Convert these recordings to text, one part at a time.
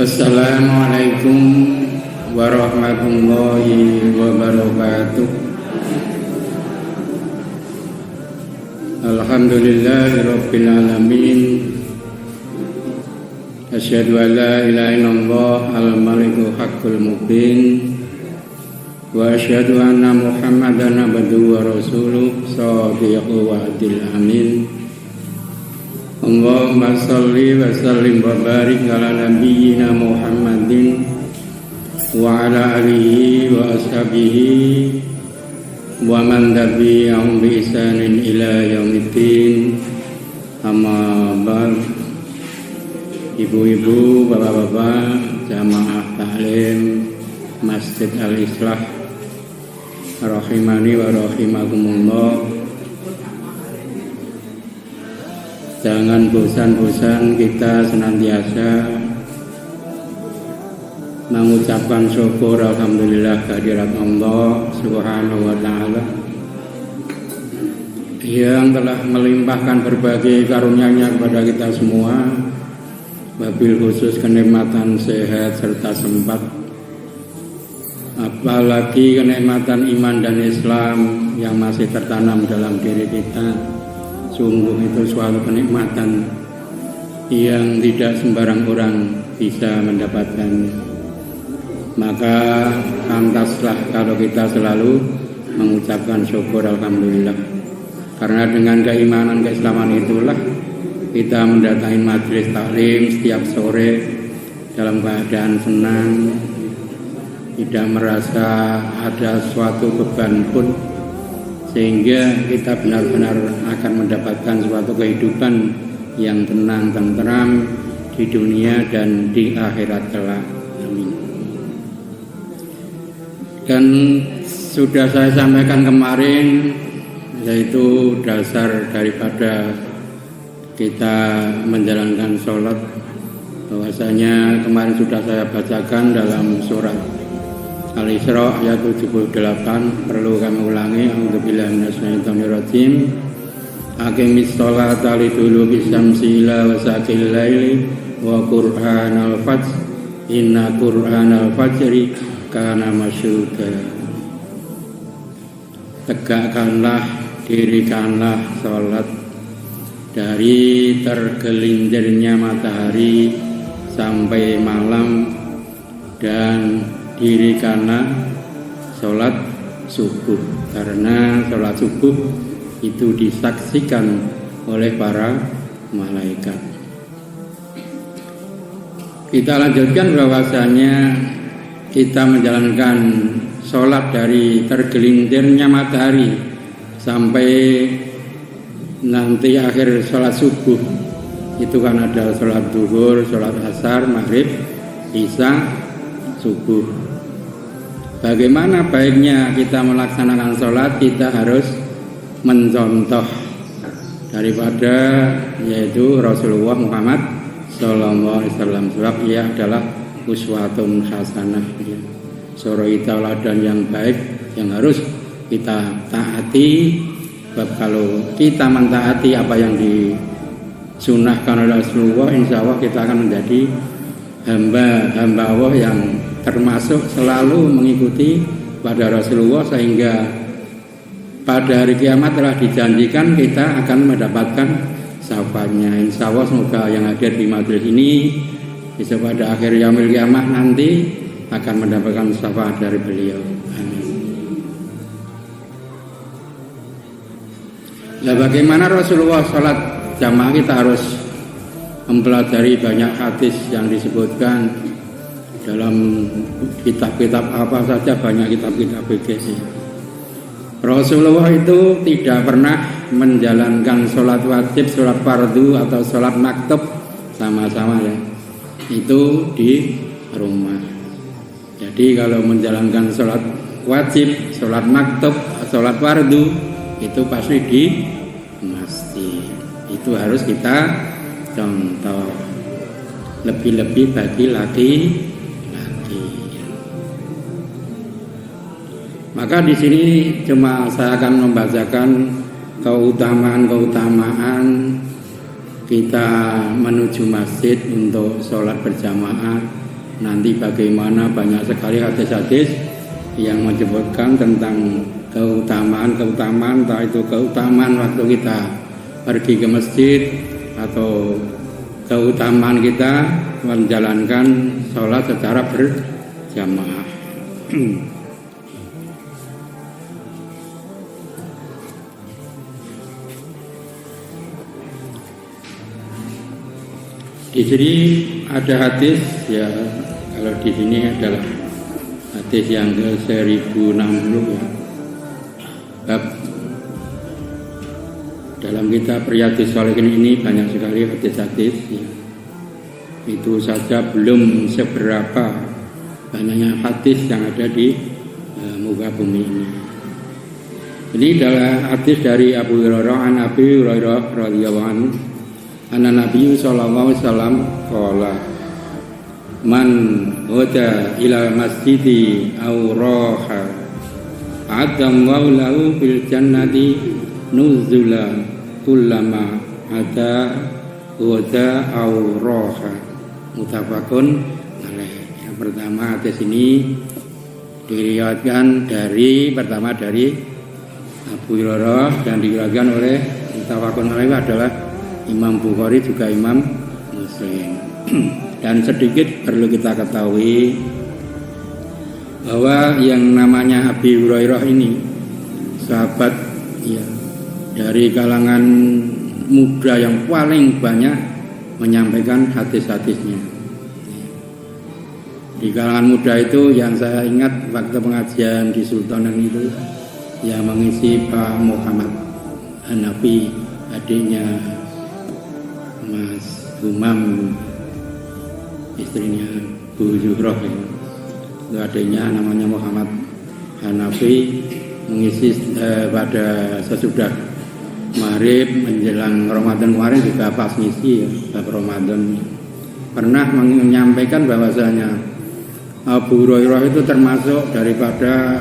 Assalamualaikum warahmatullahi wabarakatuh. Alhamdulillahirabbil alamin. Asyhadu an la ilaha illallah al-malikul haqqul mubin wa asyhadu anna Muhammadan abduhu wa rasuluh shadiqul wa'dil amin. Allahumma shalli wa sallim wa barik ala nabiyyina Muhammadin wa ala alihi wa ashabihi wa man tabi'ahum bi ihsanin ila yaumiddin. Amma ba'd. Ibu-ibu, bapak-bapak, jamaah taklim Masjid Al-Islah rahimani wa rahimakumullah. Jangan bosan-bosan kita senantiasa mengucapkan syukur alhamdulillah kehadirat Allah Subhanahu wa taala yang telah melimpahkan berbagai karunia-Nya kepada kita semua, wabil khusus kenikmatan sehat serta sempat, apalagi kenikmatan iman dan Islam yang masih tertanam dalam diri kita. Sungguh itu suatu kenikmatan yang tidak sembarang orang bisa mendapatkannya. Maka pantaslah kalau kita selalu mengucapkan syukur alhamdulillah. Karena dengan keimanan keislaman itulah kita mendatangi majelis taklim setiap sore dalam keadaan senang, tidak merasa ada suatu beban pun, sehingga kita benar-benar akan mendapatkan suatu kehidupan yang tenang, tenteram di dunia dan di akhirat kelak. Amin. Dan sudah saya sampaikan kemarin, yaitu dasar daripada kita menjalankan sholat, bahwasanya kemarin sudah saya bacakan dalam surat Al-Isra ayat 78, perlu kami ulangi. A'udzubillahi minasyaitonirrajim. Aqimis sholata liduluki syamsi ila wasaqil laili wa qur'anal fajr inna qur'anal fajri kana masyhuda. Tegakkanlah, dirikanlah sholat dari tergelindirnya matahari sampai malam, dan dirikanlah sholat subuh, karena sholat subuh itu disaksikan oleh para malaikat. Kita lanjutkan bahwasanya kita menjalankan sholat dari tergelintirnya matahari sampai nanti akhir sholat subuh. Itu kan ada sholat zuhur, sholat asar, maghrib, isya, subuh. Bagaimana baiknya kita melaksanakan sholat? Kita harus mencontoh daripada yaitu Rasulullah Muhammad Sallallahu Alaihi Wasallam. Sebab ia adalah uswatun hasanah, suri tauladan yang baik yang harus kita taati. Sebab kalau kita mentaati apa yang disunahkan oleh Rasulullah, insya Allah kita akan menjadi hamba Allah yang termasuk selalu mengikuti pada Rasulullah, sehingga pada hari kiamat telah dijanjikan kita akan mendapatkan syafaatnya. Insya Allah semoga yang hadir di majelis ini bisa pada akhir yaumil kiamah nanti akan mendapatkan syafaat dari beliau. Amin. Nah, bagaimana Rasulullah sholat jamaah? Kita harus mempelajari banyak hadis yang disebutkan dalam kitab-kitab apa saja, banyak kitab-kitab fikih. Rasulullah itu tidak pernah menjalankan sholat wajib, sholat fardu atau sholat maktub sama-sama ya. Itu di rumah. Jadi kalau menjalankan sholat wajib, sholat maktub, sholat fardu itu pasti di masjid. Itu harus kita contoh. Lebih-lebih bagi laki-laki. Maka di sini cuma saya akan membacakan keutamaan kita menuju masjid untuk sholat berjamaah nanti bagaimana banyak sekali hadis-hadis yang menyebutkan tentang keutamaan, entah itu keutamaan waktu kita pergi ke masjid atau keutamaan kita menjalankan sholat secara berjamaah. Di sini ada hadis ya, kalau di sini adalah hadis yang ke 1060 ya. Bab dalam kitab Riyadhus Shalihin ini banyak sekali hadis-hadis ya. Itu saja belum seberapa banyaknya hadis yang ada di muka bumi ini. Ini adalah hadis dari Abu Hurairah an Abi Hurairah radhiyallahu anhu. Anna Nabi sallallahu alaihi wasallam qala man wada ila masjidi aw raha adallahu lahu bil jannati nuzula kullama ada wada aw raha muttafaqun alaih. Yang pertama hadis ini diriwayatkan dari Abu Hurairah dan diriwayatkan oleh muttafaqun alaih adalah Imam Bukhari juga Imam Muslim. Dan sedikit perlu kita ketahui bahwa yang namanya Abi Hurairah ini sahabat ya, dari kalangan muda yang paling banyak menyampaikan hadis-hadisnya. Di kalangan muda itu yang saya ingat waktu pengajian di Sultanan itu yang mengisi Pak Muhammad Hanafi, adiknya Mas Umam, istrinya Bu Zuhroh ya. Itu adiknya namanya Muhammad Hanafi, mengisi pada sesudah Maghrib menjelang Ramadan kemarin juga pas ngisi ya, bab Ramadan. Pernah menyampaikan bahwasanya Abu Hurairah itu termasuk daripada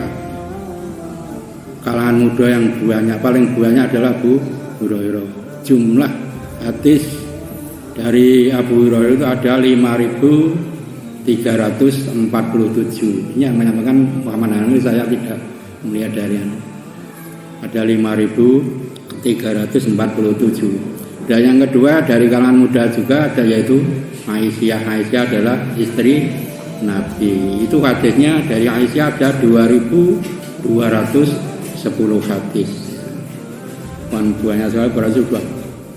kalangan muda yang banyak, paling banyak adalah Abu Hurairah. Jumlah hadis dari Abu Hurairah itu ada 5.347. Ini yang menyampaikan Muhammad Hanafi, saya tidak melihat dari ada 5.347. Dan yang kedua dari kalangan muda juga ada, yaitu Aisyah. Aisyah adalah istri Nabi. Itu hadisnya dari Aisyah ada 2.210 hadis. Banyak sekali, berarti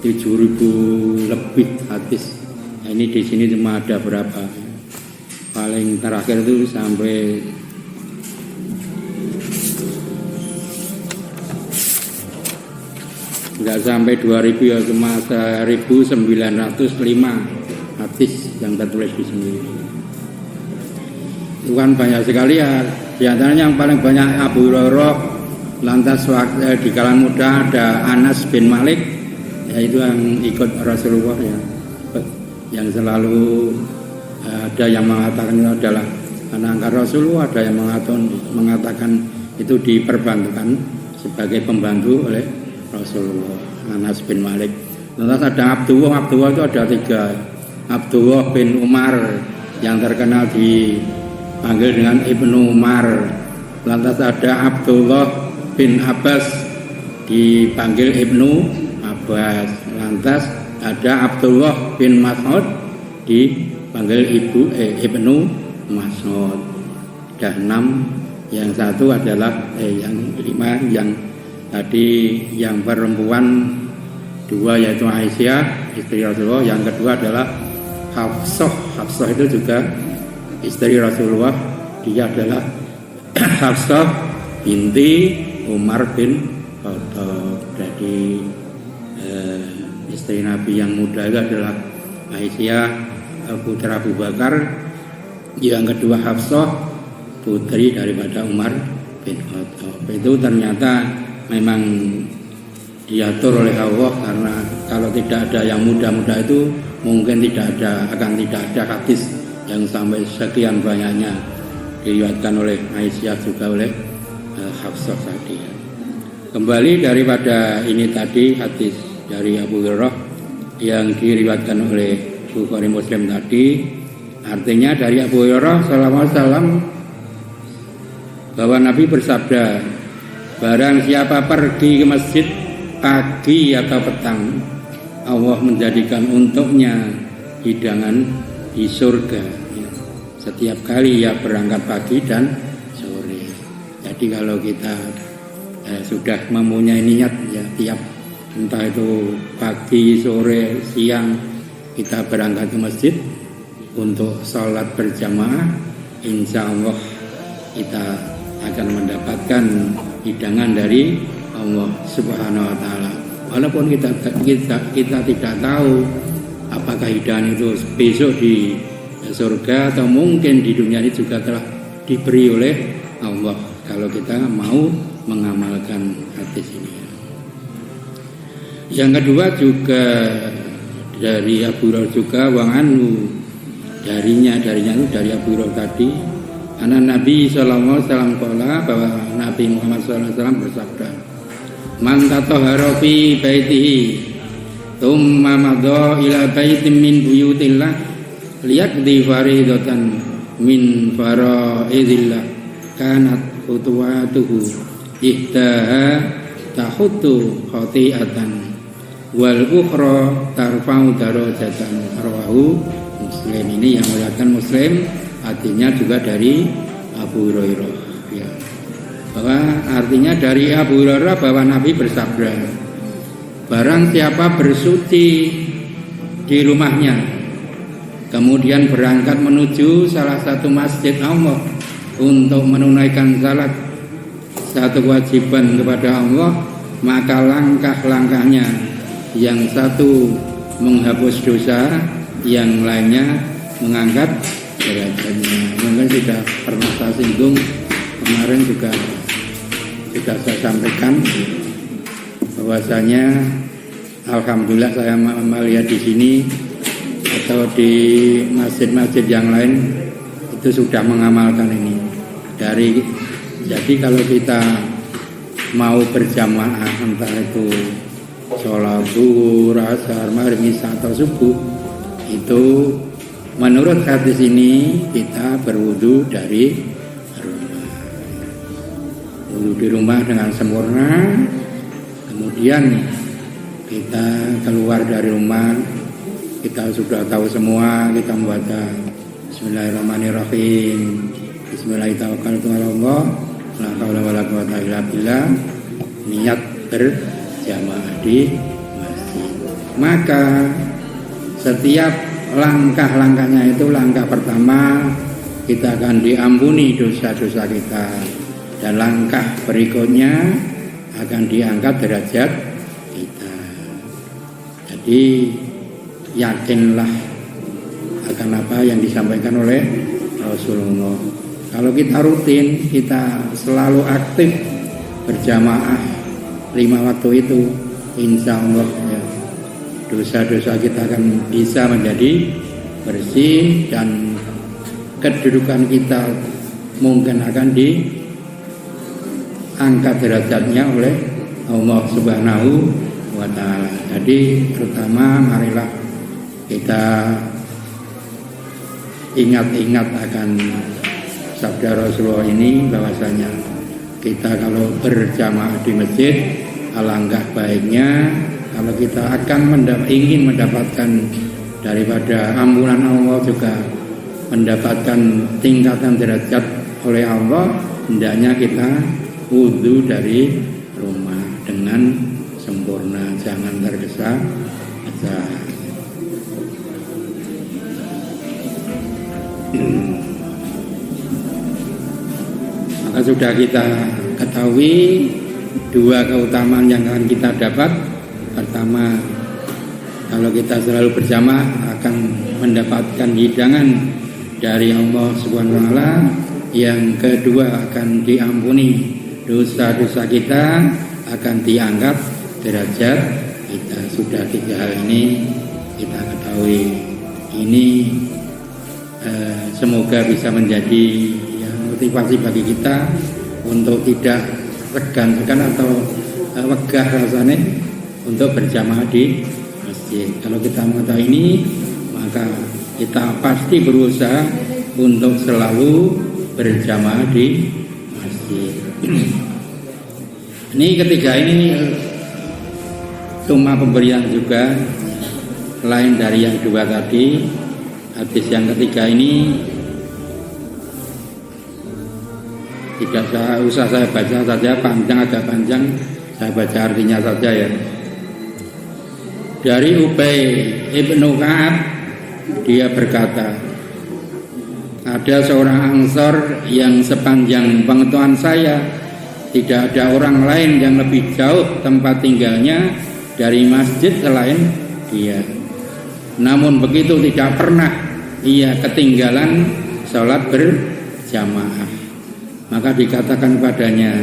7.000 lebih hadis. Nah, ini di sini cuma ada berapa? Paling terakhir itu sampai enggak sampai 2.000 ya, cuma 1.905 hadis yang tertulis di sini. Itu kan banyak sekali ya. Di antaranya yang paling banyak Abu Hurairah. Lantas di kalangan muda ada Anas bin Malik, yaitu yang ikut Rasulullah ya, yang selalu ada yang mengatakan itu adalah anak Rasulullah, ada yang mengatakan itu diperbantukan sebagai pembantu oleh Rasulullah. Anas bin Malik. Lantas ada Abdullah itu ada 3. Abdullah bin Umar yang terkenal dipanggil dengan Ibnu Umar. Lantas ada Abdullah bin Abbas dipanggil Ibnu Abbas. Lantas ada Abdullah bin Mas'ud dipanggil Ibnu Mas'ud. Sudah 6. Yang satu adalah yang 5 yang tadi yang perempuan 2 yaitu Aisyah istri Rasulullah. Yang kedua adalah Hafsah. Hafsah itu juga istri Rasulullah. Dia adalah Hafsah binti Umar bin Khattab. Jadi istri Nabi yang muda itu adalah Aisyah putra Abu Bakar. Yang kedua Hafsah, putri daripada Umar bin Khattab. Itu ternyata memang diatur oleh Allah, karena kalau tidak ada yang muda-muda itu mungkin akan tidak ada hadis yang sampai sekian banyaknya diriwayatkan oleh Aisyah juga oleh Hafsah tadi. Kembali daripada ini tadi hadis dari Abu Hurairah yang diriwayatkan oleh Bukhari Muslim tadi, Artinya dari Abu Hurairah sallallahu alaihi wasallam bahwa Nabi bersabda, barang siapa pergi ke masjid pagi atau petang, Allah menjadikan untuknya hidangan di surga. Setiap kali ya berangkat pagi dan sore. Jadi kalau kita sudah mempunyai niat ya tiap entah itu pagi, sore, siang kita berangkat ke masjid untuk sholat berjamaah, insya Allah kita akan mendapatkan hidangan dari Allah Subhanahu Wa Taala. Walaupun kita tidak tahu apakah hidangan itu besok di surga atau mungkin di dunia ini juga telah diberi oleh Allah kalau kita mau mengamalkan hadis ini. Yang kedua juga dari Abu Hurairah juga darinya itu dari Abu Hurairah tadi, karena Nabi sallallahu alaihi wasallam bahwa Nabi Muhammad sallallahu alaihi wasallam bersabda, man tatahhara fi baitihi thumma madha ila baitin min buyutillah liyaqdi faridatan min faraidillah kanat khutuwatuhu ihdaha tahuttu khati'atan wal ukhra tarfa'u darajatan. Rawahu Muslim. Ini yang meriwayatkan Muslim, artinya juga dari Abu Hurairah ya. Bahwa artinya dari Abu Hurairah bahwa Nabi bersabda, barang siapa bersuci di rumahnya kemudian berangkat menuju salah satu masjid Allah untuk menunaikan salat, satu kewajiban kepada Allah, maka langkah-langkahnya yang satu menghapus dosa, yang lainnya mengangkat derajatnya. Mungkin sudah pernah saya singgung kemarin juga sudah saya sampaikan bahwasanya alhamdulillah saya melihat di sini atau di masjid-masjid yang lain itu sudah mengamalkan ini. Jadi kalau kita mau berjamaah entah itu sholat zuhur, asar, maghrib, isya atau subuh, itu menurut hadis ini kita berwudu dari rumah. Wudu di rumah dengan sempurna, kemudian kita keluar dari rumah, kita sudah tahu semua, kita membaca Bismillahirrahmanirrahim, Bismillahirrahmanirrahim, la haula wala quwwata illa billah, niat berjamaah di masjid. Maka setiap langkah-langkahnya itu, langkah pertama kita akan diampuni dosa-dosa kita, dan langkah berikutnya akan diangkat derajat kita. Jadi yakinlah akan apa yang disampaikan oleh Rasulullah. Kalau kita rutin, kita selalu aktif berjamaah 5 waktu itu, insya Allah ya, dosa-dosa kita akan bisa menjadi bersih dan kedudukan kita mungkin akan diangkat derajatnya oleh Allah Subhanahu wa Ta'ala. Jadi terutama marilah kita ingat-ingat akan sabda Rasulullah ini, bahwasanya kita kalau berjamaah di masjid, alangkah baiknya kalau kita akan ingin mendapatkan daripada ampunan Allah, juga mendapatkan tingkatan derajat oleh Allah, hendaknya kita wudu dari rumah dengan sempurna, jangan tergesa-gesa. Maka sudah kita ketahui 2 keutamaan yang akan kita dapat. Pertama, kalau kita selalu berjamaah akan mendapatkan hidangan dari Allah Subhanahu wa Ta'ala. Yang kedua, akan diampuni dosa-dosa kita, akan diangkat derajat kita. Sudah 3 hal ini kita ketahui. Ini semoga bisa menjadi motivasi bagi kita untuk tidak segan-segan atau wegah rasanya untuk berjamaah di masjid. Kalau kita mengetahui ini, maka kita pasti berusaha untuk selalu berjamaah di masjid. Ini ketiga ini cuma pemberian juga, lain dari yang dua tadi. Hadis yang ketiga ini tidak usah saya baca saja, panjang, agak panjang, saya baca artinya saja ya. Dari Ubay ibnu Ka'ab, dia berkata, ada seorang Ansor yang sepanjang pengetahuan saya tidak ada orang lain yang lebih jauh tempat tinggalnya dari masjid selain dia. Namun begitu tidak pernah ia ketinggalan sholat berjamaah. Maka dikatakan padanya,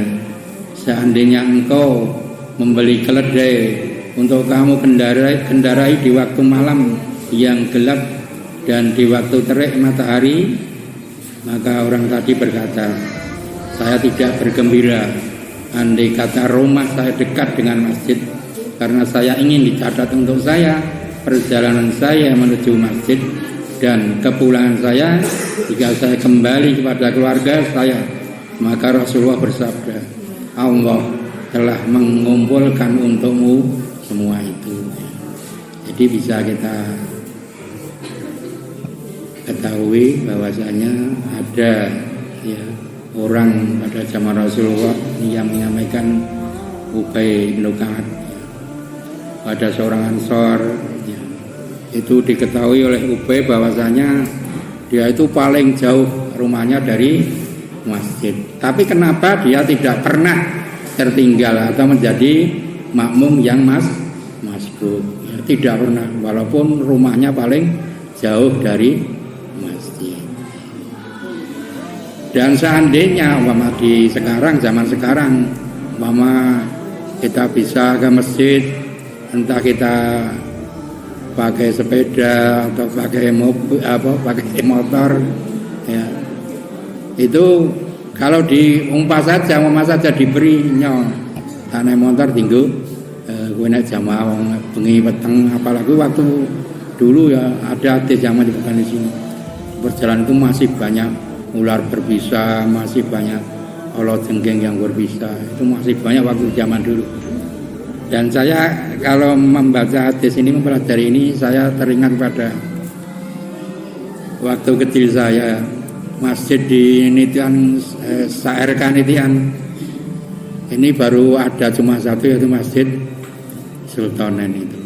seandainya engkau membeli keledai untuk kamu kendarai di waktu malam yang gelap dan di waktu terik matahari, maka orang tadi berkata, saya tidak bergembira andai kata rumah saya dekat dengan masjid, karena saya ingin dicatat untuk saya perjalanan saya menuju masjid dan kepulangan saya jika saya kembali kepada keluarga saya. Maka Rasulullah bersabda, Allah telah mengumpulkan untukmu semua itu. Jadi bisa kita ketahui bahwasanya ada ya orang pada zaman Rasulullah yang menyampaikan Ubay bin Ka'ab pada seorang Ansor ya. Itu diketahui oleh Ubay bahwasanya dia itu paling jauh rumahnya dari masjid. Tapi kenapa dia tidak pernah tertinggal atau menjadi makmum yang masbuk ya, tidak pernah, walaupun rumahnya paling jauh dari masjid. Dan seandainya umpama di sekarang, zaman sekarang, umpama kita bisa ke masjid, entah kita pakai sepeda atau pakai mobil, pakai motor, ya, itu kalau diumpah saja, umpama saja diberi nyong, tanah motor tinggu, gue naik jamaah bengi peteng, apalagi waktu dulu ya ada zaman di bukan di sini, berjalan itu masih banyak ular berbisa, masih banyak olot jengking yang berbisa, itu masih banyak waktu zaman dulu. Dan saya kalau membaca hadis ini, mempelajari ini, saya teringat pada waktu kecil saya, masjid di Nitian, SRK Nitian, ini baru ada cuma satu, yaitu Masjid Sultanen itu.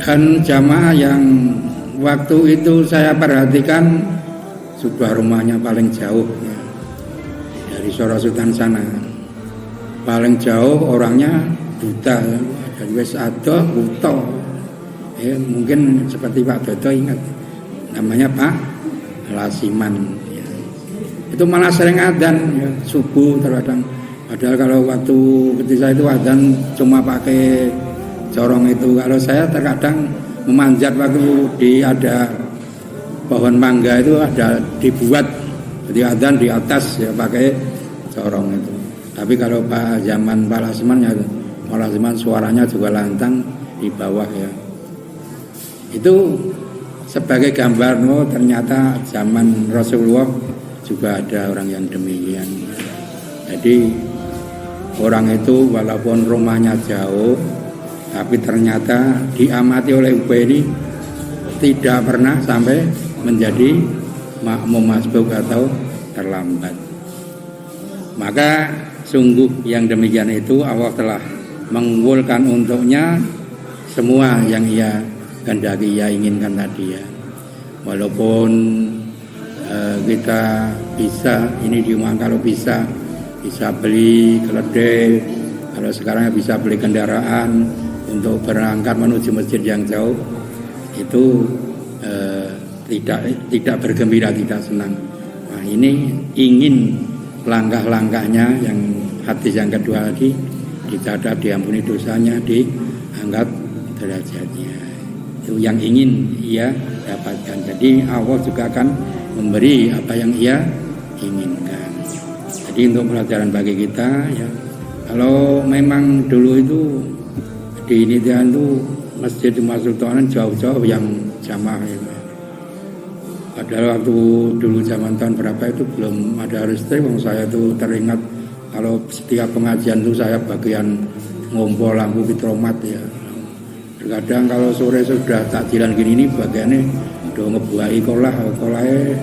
Dan jamaah yang waktu itu saya perhatikan sudah rumahnya paling jauh ya, dari Sora Sultan sana. Paling jauh orangnya buta, dan wis ado buta. Ya, mungkin seperti Pak Dodo ingat namanya Pak Lasiman. Ya. Itu malah sering adzan ya, subuh terkadang. Padahal kalau waktu ketika itu adzan cuma pakai corong itu. Kalau saya terkadang memanjat waktu ada pohon mangga itu ada dibuat jadi adzan di atas ya pakai corong itu. Tapi kalau zaman Pak Lasiman ya, Pak Lasiman suaranya juga lantang di bawah ya. Itu sebagai gambar, ternyata zaman Rasulullah juga ada orang yang demikian. Jadi orang itu walaupun rumahnya jauh, tapi ternyata diamati oleh Ubay ini tidak pernah sampai menjadi makmum masbuk atau terlambat. Maka sungguh yang demikian itu Allah telah mengumpulkan untuknya semua yang ia kehendaki, ia inginkan tadi ya. Walaupun kita bisa ini di rumah, kalau bisa beli keledai, kalau sekarang bisa beli kendaraan untuk berangkat menuju masjid yang jauh, itu tidak bergembira, tidak senang. Nah, ini ingin langkah-langkahnya yang hadis yang kedua tadi dicatat, diampuni dosanya, diangkat derajatnya. Itu yang ingin ia dapatkan. Jadi Allah juga akan memberi apa yang ia inginkan. Jadi untuk pelajaran bagi kita ya, kalau memang dulu itu di Nitian itu masjid Sultanen jauh-jauh yang jamaah ya. Padahal waktu dulu zaman tahun berapa itu belum ada listrik. Saya tuh teringat kalau setiap pengajian tuh saya bagian ngompol lampu vitromat ya. Terkadang kalau sore sudah takjilan gini ini bagiannya udah ngebuai kolahnya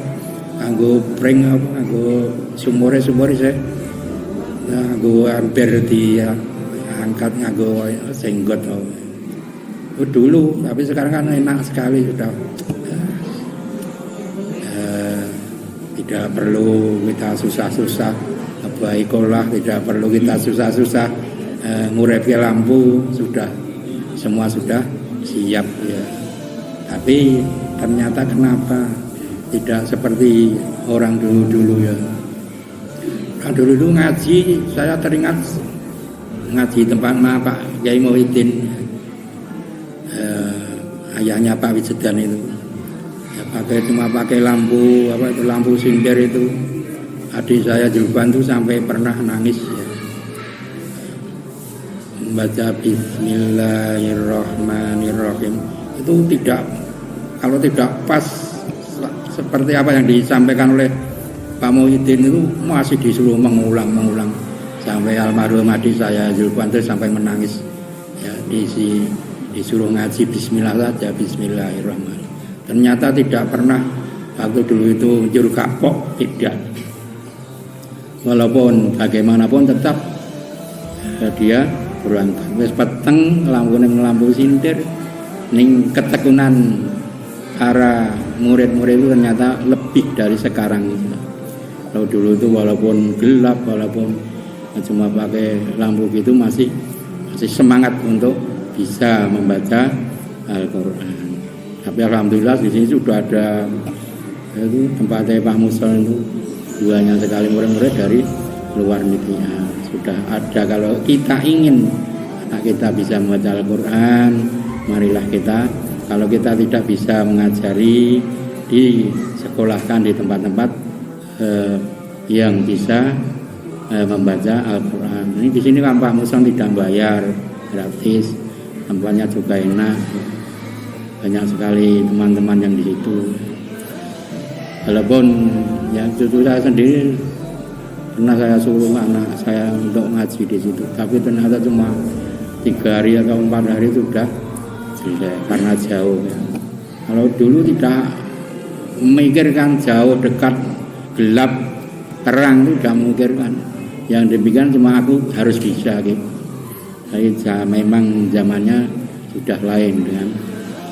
anggo pring apa anggo sumure saya anggo amper di angkat nganggo senggot dulu, tapi sekarang kan enak sekali sudah. Tidak perlu kita susah-susah baik kolah, tidak perlu kita susah-susah ngurepi lampu, sudah semua sudah siap ya. Tapi ternyata kenapa tidak seperti orang dulu-dulu ya. Orang dulu ngaji, saya teringat ngaji tempat Pak Kiai Muhyiddin, ayahnya Pak Wijedan itu. Pakai lampu lampu sindir itu. Adik saya Julban itu sampai pernah nangis ya. Membaca Bismillahirrahmanirrahim itu kalau tidak pas seperti apa yang disampaikan oleh Pak Muhyiddin itu masih disuruh mengulang sampai almarhum adik saya Julban itu sampai menangis ya, disuruh ngaji Bismillah saja, Bismillahirrahmanirrahim. Ternyata tidak pernah waktu dulu itu juru kapok, tidak. Walaupun bagaimanapun tetap dia berangkat. Wis peteng lampu sindir ning ketekunan para murid-murid itu ternyata lebih dari sekarang. Kalau dulu itu walaupun gelap, walaupun cuma pakai lampu gitu masih semangat untuk bisa membaca Al-Qur'an. Tapi alhamdulillah di sini sudah ada itu tempatnya Pak Musol itu banyak sekali murid-murid dari luar negeri sudah ada. Kalau kita ingin anak kita bisa membaca Al-Quran, marilah kita. Kalau kita tidak bisa mengajari, disekolahkan di tempat-tempat yang bisa membaca Al-Quran. Ini di sini kan Pak Musol tidak bayar, gratis, tempatnya juga enak. Banyak sekali teman-teman yang di situ. Walaupun ya cucu saya sendiri pernah saya suruh anak saya untuk ngaji di situ, tapi ternyata cuma 3 hari atau 4 hari sudah selesai karena jauh. Ya. Kalau dulu tidak memikirkan jauh, dekat, gelap, terang itu tidak memikirkan. Yang demikian cuma aku harus bisa gitu. Jadi memang zamannya sudah lain dengan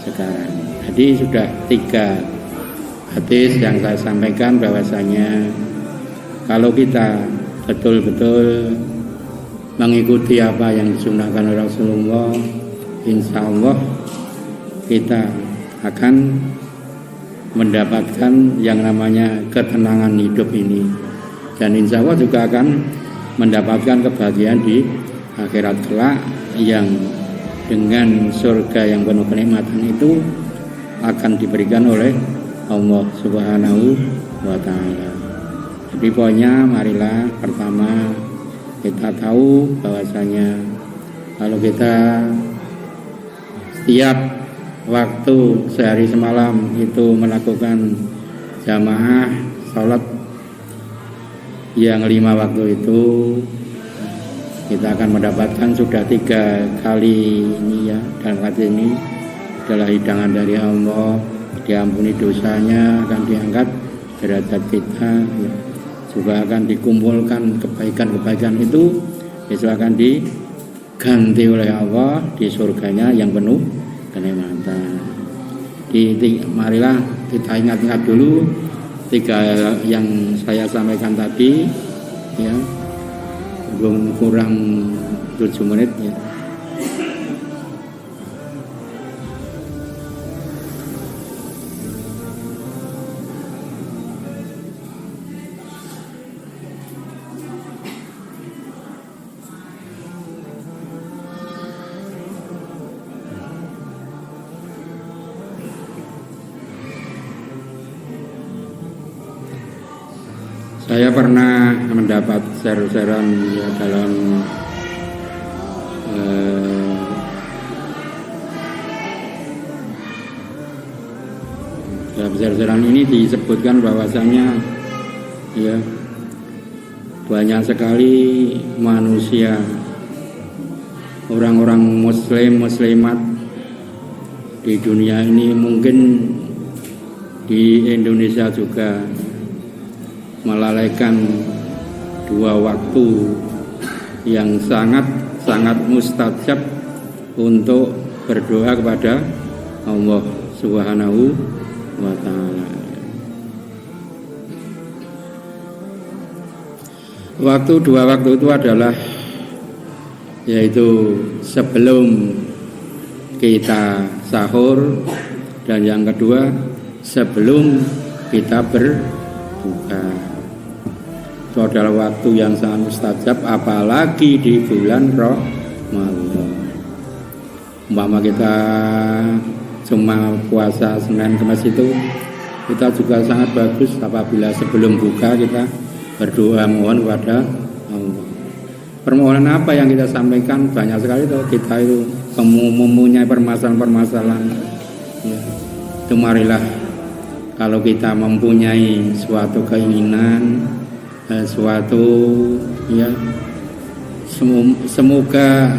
sekarang. Jadi sudah 3 hadis yang saya sampaikan bahwasanya kalau kita betul-betul mengikuti apa yang disunahkan oleh Rasulullah, insya Allah kita akan mendapatkan yang namanya ketenangan hidup ini, dan insya Allah juga akan mendapatkan kebahagiaan di akhirat kelak yang dengan surga yang penuh kenikmatan itu akan diberikan oleh Allah Subhanahu wa Ta'ala. Jadi pokoknya marilah pertama kita tahu bahwasanya kalau kita setiap waktu sehari semalam itu melakukan jamaah sholat yang 5 waktu itu, kita akan mendapatkan sudah 3 kali ini ya, dalam hadis ini adalah hidangan dari Allah, diampuni dosanya, akan diangkat derajat kita ya. Juga akan dikumpulkan kebaikan-kebaikan itu, itu akan diganti oleh Allah di surganya yang penuh kenikmatan. Marilah kita ingat-ingat dulu 3 yang saya sampaikan tadi ya, belum kurang 7 menit ya. Saya pernah mendapat seru-seruan ya dalam Dalam sejarah ini disebutkan bahwasanya ya banyak sekali manusia, orang-orang muslim muslimat di dunia ini, mungkin di Indonesia juga, melalaikan dua waktu yang sangat mustajab untuk berdoa kepada Allah Subhanahu wa ta'ala. Dua waktu itu adalah yaitu sebelum kita sahur, dan yang kedua sebelum kita berbuka. Itu adalah waktu yang sangat mustajab, apalagi di bulan Ramadan. Umpama kita cuma puasa Senin Kamis itu, kita juga sangat bagus apabila sebelum buka kita berdoa mohon kepada Allah. Permohonan apa yang kita sampaikan banyak sekali tuh, kita itu mempunyai permasalahan-permasalahan ya. Itu marilah kalau kita mempunyai suatu keinginan, suatu ya, semoga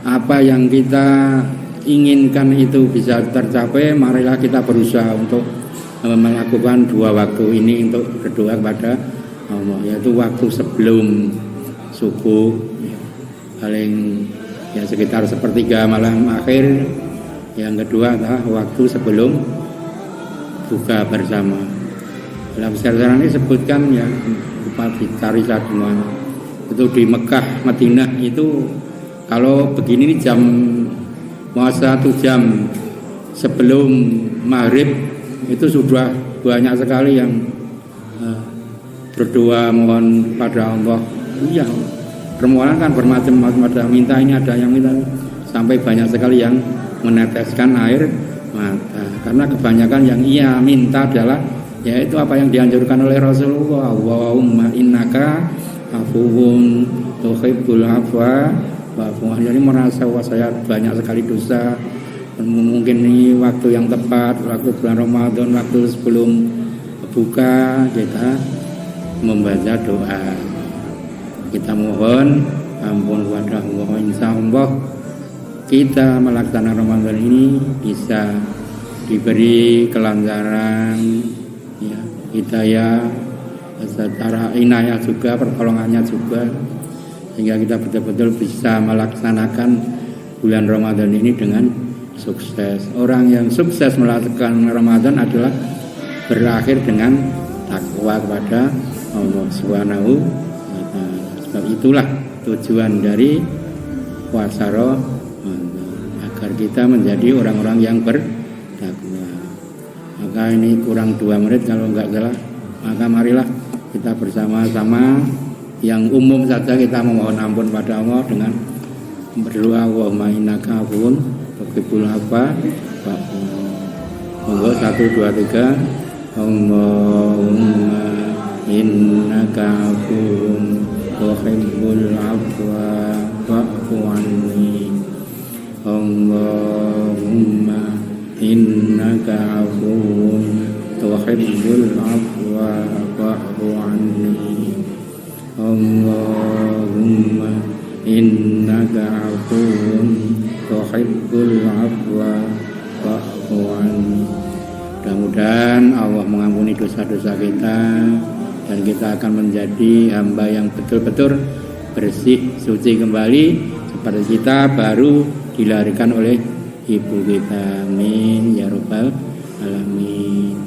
apa yang kita inginkan itu bisa tercapai. Marilah kita berusaha untuk melakukan dua waktu ini untuk berdoa kepada Allah, yaitu waktu sebelum subuh paling ya sekitar sepertiga malam akhir, yang kedua adalah waktu sebelum buka bersama. Dalam sejarah ini disebutkan ya, dicari semua itu di Mekah, Madinah itu kalau begini nih jam puasa 1 jam sebelum maghrib itu sudah banyak sekali yang berdoa mohon pada Allah. Iya, permohonan kan bermacam-macam, ada minta ini, ada yang minta, sampai banyak sekali yang meneteskan air mata. Karena kebanyakan yang ia minta adalah yaitu apa yang dianjurkan oleh Rasulullah, Allahumma innaka afuwun tuhibbul afwa wa'fu anni. Jadi merasa wah saya banyak sekali dosa, mungkin ini waktu yang tepat, waktu bulan Ramadan, waktu sebelum buka kita membaca doa, kita mohon ampun kepada Allah. Insya Allah kita melaksanakan Ramadan ini bisa diberi kelancaran ya, hidayah secara inayah juga, pertolongannya juga, sehingga kita betul-betul bisa melaksanakan bulan Ramadan ini dengan sukses. Orang yang sukses melaksanakan Ramadan adalah berakhir dengan takwa kepada Allah Subhanahu wa ta'ala. Sebab itulah tujuan dari puasa Ramadan, agar kita menjadi orang-orang yang bertakwa. Maka ini kurang 2 menit kalau enggak salah. Maka marilah kita bersama-sama, yang umum saja kita memohon ampun pada Allah dengan berdoa Allahumma innaka afuwun tuhibbul afwa fa'fu. Monggo 1 2 3. Allahumma innaka afuwun tuhibbul afwa fa'fu anni. Allahumma innaka afuwun tuhibbul afwa fa'fu anni. Allahumma innaka afuwun tuhibbul afwa fa'fu anni. Mudah-mudahan Allah mengampuni dosa-dosa kita, dan kita akan menjadi hamba yang betul-betul bersih, suci kembali seperti kita baru dilahirkan oleh ibu kita. Amin ya rabbal alamin.